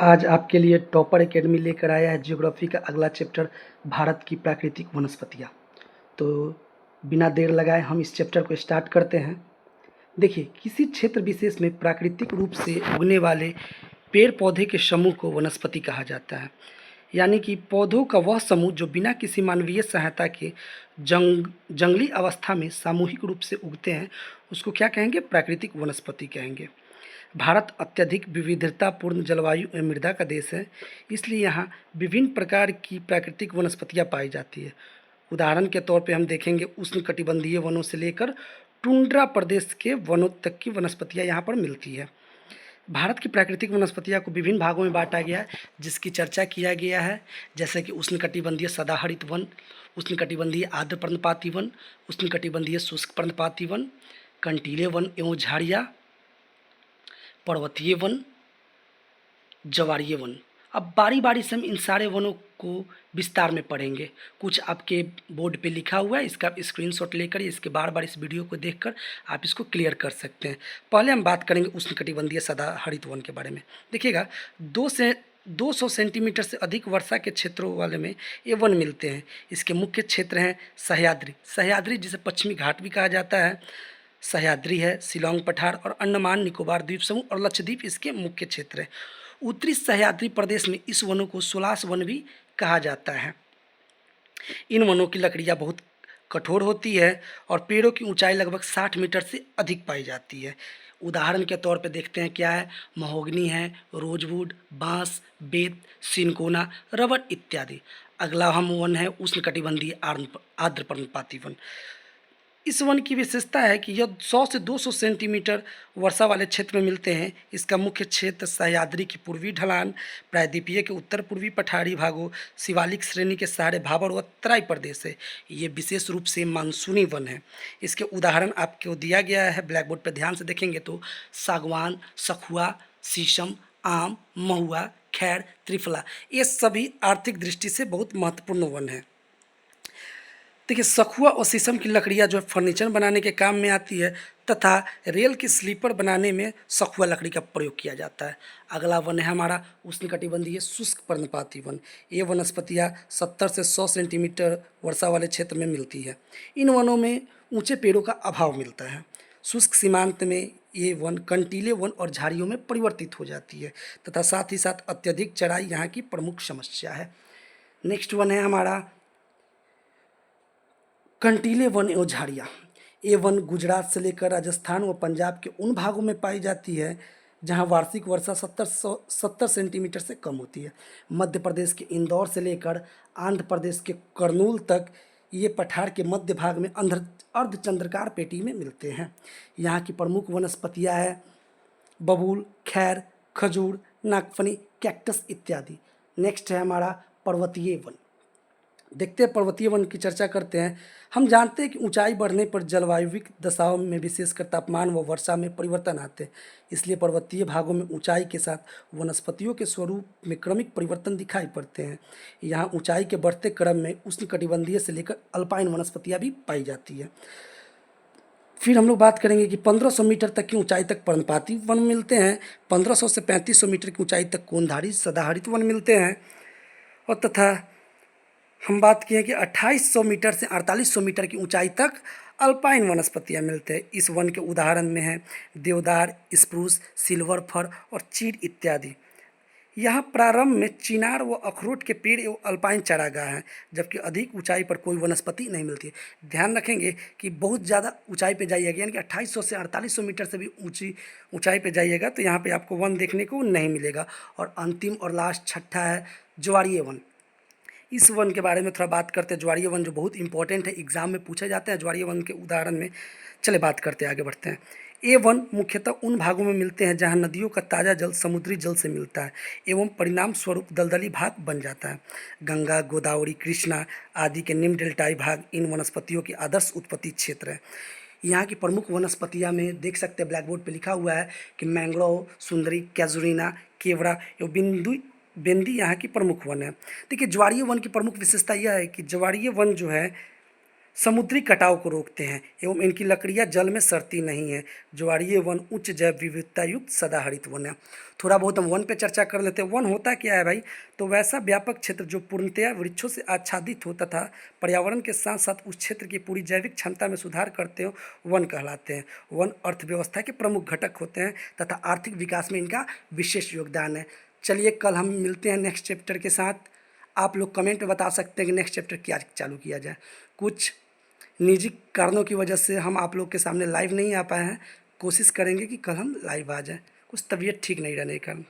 आज आपके लिए टॉपर एकेडमी लेकर आया है ज्योग्राफी का अगला चैप्टर भारत की प्राकृतिक वनस्पतियाँ। तो बिना देर लगाए हम इस चैप्टर को स्टार्ट करते हैं। देखिए, किसी क्षेत्र विशेष में प्राकृतिक रूप से उगने वाले पेड़ पौधे के समूह को वनस्पति कहा जाता है। यानी कि पौधों का वह समूह जो बिना किसी मानवीय सहायता के जंगली अवस्था में सामूहिक रूप से उगते हैं, उसको क्या कहेंगे? प्राकृतिक वनस्पति कहेंगे। भारत अत्यधिक विविधतापूर्ण जलवायु एवं मृदा का देश है, इसलिए यहाँ विभिन्न प्रकार की प्राकृतिक वनस्पतियाँ पाई जाती है। उदाहरण के तौर पे हम देखेंगे उष्णकटिबंधीय वनों से लेकर टुंड्रा प्रदेश के वनों तक की वनस्पतियाँ यहाँ पर मिलती है। भारत की प्राकृतिक वनस्पतियाँ को विभिन्न भागों में बांटा गया है, जिसकी चर्चा किया गया है, जैसे कि उष्णकटिबंधीय सदाहरित वन, उष्णकटिबंधीय आर्द्र पर्णपाती वन, उष्णकटिबंधीय शुष्क पर्णपाती वन, कंटीले वन एवं झाड़ियाँ, पर्वतीय वन, ज्वारीय वन। अब बारी बारी से हम इन सारे वनों को विस्तार में पढ़ेंगे। कुछ आपके बोर्ड पे लिखा हुआ है, इसका आप स्क्रीनशॉट लेकर इसके बार बार इस वीडियो को देखकर आप इसको क्लियर कर सकते हैं। पहले हम बात करेंगे उष्णकटिबंधीय सदाहरित वन के बारे में। देखिएगा, 200 सेंटीमीटर से अधिक वर्षा के क्षेत्रों वाले में ये वन मिलते हैं। इसके मुख्य क्षेत्र हैं सह्याद्री जिसे पश्चिमी घाट भी कहा जाता है, सह्याद्री है, शिलोंग पठार और अंडमान निकोबार द्वीप समूह और लक्षद्वीप इसके मुख्य क्षेत्र हैं। उत्तरी सह्याद्री प्रदेश में इस वनों को सुलास वन भी कहा जाता है। इन वनों की लकड़ियाँ बहुत कठोर होती है और पेड़ों की ऊंचाई लगभग 60 मीटर से अधिक पाई जाती है। उदाहरण के तौर पे देखते हैं क्या है, महोगनी है, रोजवुड, बांस, बेत, सिनकोना, रबर इत्यादि। अगला हम वन है उष्णकटिबंधीय आर्द्र पर्णपाती वन। इस वन की विशेषता है कि यह 100 से 200 सेंटीमीटर वर्षा वाले क्षेत्र में मिलते हैं। इसका मुख्य क्षेत्र सह्याद्री की पूर्वी ढलान, प्रायद्वीपीय के उत्तर पूर्वी पठारी भागों, शिवालिक श्रेणी के सहारे भाबर व तराई प्रदेश है। ये विशेष रूप से मानसूनी वन है। इसके उदाहरण आपको दिया गया है, ब्लैक बोर्ड पर ध्यान से देखेंगे तो सागवान, सखुआ, शीशम, आम, महुआ, खैर, त्रिफला, ये सभी आर्थिक दृष्टि से बहुत महत्वपूर्ण वन है। देखिए, सखुआ और शीशम की लकड़ियाँ जो है फर्नीचर बनाने के काम में आती है तथा रेल की स्लीपर बनाने में सखुआ लकड़ी का प्रयोग किया जाता है। अगला वन है हमारा उष्णकटिबंधीय शुष्क पर्णपाती वन। ये वनस्पतियाँ 70 से 100 सेंटीमीटर वर्षा वाले क्षेत्र में मिलती है। इन वनों में ऊंचे पेड़ों का अभाव मिलता है। शुष्क सीमांत में ये वन कंटीले वन और झाड़ियों में परिवर्तित हो जाती है तथा साथ ही साथ अत्यधिक चराई यहाँ की प्रमुख समस्या है। नेक्स्ट वन है हमारा कंटीले वन एवं झाड़ियाँ। ये वन गुजरात से लेकर राजस्थान व पंजाब के उन भागों में पाई जाती है जहाँ वार्षिक वर्षा 70 सेंटीमीटर से कम होती है। मध्य प्रदेश के इंदौर से लेकर आंध्र प्रदेश के कर्नूल तक ये पठार के मध्य भाग में अर्धचंद्राकार पेटी में मिलते हैं। यहाँ की प्रमुख वनस्पतियाँ हैं बबूल, खैर, खजूर, नागफनी, कैक्टस इत्यादि। नेक्स्ट है हमारा पर्वतीय वन। देखते हैं पर्वतीय वन की चर्चा करते हैं। हम जानते हैं कि ऊंचाई बढ़ने पर जलवायुविक दशाओं में विशेषकर तापमान व वर्षा में परिवर्तन आते हैं। इसलिए पर्वतीय भागों में ऊंचाई के साथ वनस्पतियों के स्वरूप में क्रमिक परिवर्तन दिखाई पड़ते हैं। यहाँ ऊंचाई के बढ़ते क्रम में उष्णकटिबंधीय से लेकर अल्पाइन वनस्पतियाँ भी पाई जाती है। फिर हम लोग बात करेंगे कि 1500 मीटर तक की ऊंचाई तक पर्णपाती वन मिलते हैं। 1500 से 3500 मीटर की ऊंचाई तक कोनधारी सदाहरित वन मिलते हैं। और तथा हम बात किए कि 2800 मीटर से 4800 मीटर की ऊंचाई तक अल्पाइन वनस्पतियाँ मिलते हैं। इस वन के उदाहरण में हैं देवदार, स्प्रूस, सिल्वर फर और चीड़ इत्यादि। यहाँ प्रारंभ में चिनार व अखरोट के पेड़ एवं अल्पाइन चारागाह हैं, जबकि अधिक ऊंचाई पर कोई वनस्पति नहीं मिलती है। ध्यान रखेंगे कि बहुत ज़्यादा ऊंचाई पे जाइएगा, यानी कि 2800 से 4800 मीटर से भी ऊंचाई पे जाइएगा तो यहाँ पे आपको वन देखने को नहीं मिलेगा। और अंतिम और लास्ट छठा है ज्वारीय वन। इस वन के बारे में थोड़ा बात करते हैं। ज्वारीय वन जो बहुत इंपॉर्टेंट है, एग्जाम में पूछे जाते हैं ज्वारीय वन के उदाहरण में। चले बात करते हैं, आगे बढ़ते हैं। ये वन मुख्यतः उन भागों में मिलते हैं जहाँ नदियों का ताज़ा जल समुद्री जल से मिलता है एवं परिणाम स्वरूप दलदली भाग बन जाता है। गंगा, गोदावरी, कृष्णा आदि के निम्न डेल्टाई भाग इन वनस्पतियों के आदर्श उत्पत्ति क्षेत्र है। यहाँ की प्रमुख वनस्पतियाँ में देख सकते हैं, ब्लैक बोर्ड पर लिखा हुआ है कि मैंग्रोव, सुंदरी, कैजुरीना, केवड़ा एवं बेंदी यहाँ की प्रमुख वन है। देखिए, ज्वारीय वन की प्रमुख विशेषता यह है कि ज्वारीय वन जो है समुद्री कटाव को रोकते हैं एवं इनकी लकड़ियां जल में सड़ती नहीं है। ज्वारीय वन उच्च जैव विविधता युक्त सदाहरित वन है। थोड़ा बहुत हम वन पे चर्चा कर लेते हैं। वन होता क्या है भाई? तो वैसा व्यापक क्षेत्र जो पूर्णतया वृक्षों से आच्छादित हो तथा पर्यावरण के साथ साथ उस क्षेत्र की पूरी जैविक क्षमता में सुधार करते हो, वन कहलाते हैं। वन अर्थव्यवस्था के प्रमुख घटक होते हैं तथा आर्थिक विकास में इनका विशेष योगदान है। चलिए कल हम मिलते हैं नेक्स्ट चैप्टर के साथ। आप लोग कमेंट में बता सकते हैं कि नेक्स्ट चैप्टर क्या चालू किया जाए। कुछ निजी कारणों की वजह से हम आप लोग के सामने लाइव नहीं आ पाए हैं। कोशिश करेंगे कि कल हम लाइव आ जाएं। कुछ तबीयत ठीक नहीं रहने के कारण।